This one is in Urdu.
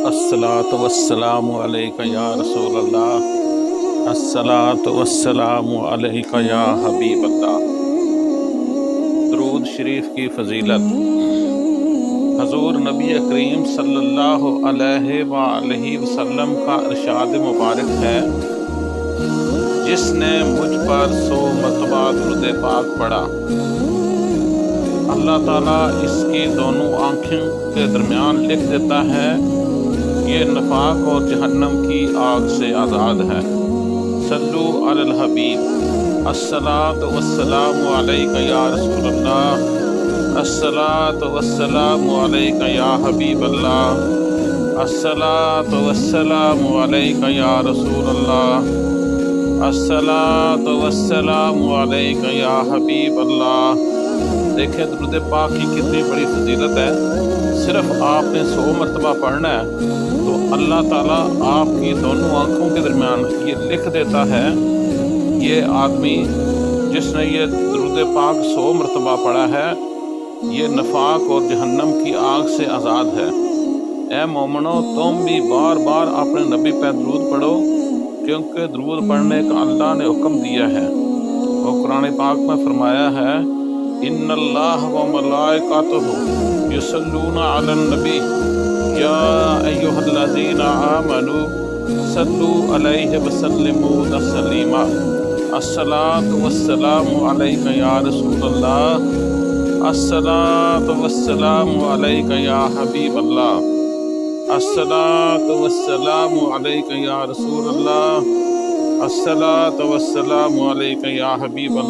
الصلاۃ والسلام علیک یا رسول اللہ، الصلاۃ والسلام علیک یا حبیب اللہ۔ درود شریف کی فضیلت۔ حضور نبی کریم صلی اللہ علیہ وآلہ وسلم کا ارشاد مبارک ہے، جس نے مجھ پر 100 مرتبہ درود پاک پڑھا، اللہ تعالیٰ اس کی دونوں آنکھوں کے درمیان لکھ دیتا ہے، یہ نفاق اور جہنم کی آگ سے آزاد ہے۔ صلو علی الحبیب، الصلاۃ والسلام علیک یا رسول اللہ، الصلاۃ والسلام علیک یا حبیب اللہ، الصلاۃ والسلام علیک یا رسول اللہ، الصلاۃ والسلام علیک یا حبیب اللہ۔ دیکھیں درود پاک کی کتنی بڑی فضیلت ہے۔ صرف آپ نے 100 مرتبہ پڑھنا ہے تو اللہ تعالیٰ آپ کی دونوں آنکھوں کے درمیان یہ لکھ دیتا ہے، یہ آدمی جس نے یہ درود پاک 100 مرتبہ پڑھا ہے، یہ نفاق اور جہنم کی آگ سے آزاد ہے۔ اے مومنو، تم بھی بار بار اپنے نبی پہ درود پڑھو، کیونکہ درود پڑھنے کا اللہ نے حکم دیا ہے۔ وہ قرآن پاک میں فرمایا ہے، ان اللہ و ملائکتہ یصلون علی النبی یا ایھا الذین آمنوا صلوا علیہ وسلموا تسلیما۔ الصلاۃ والسلام علیک یا رسول اللہ، الصلاۃ والسلام علیک یا حبیب اللہ، الصلاۃ والسلام علیک یا رسول اللہ، الصلاۃ والسلام علیک یا حبیب اللہ۔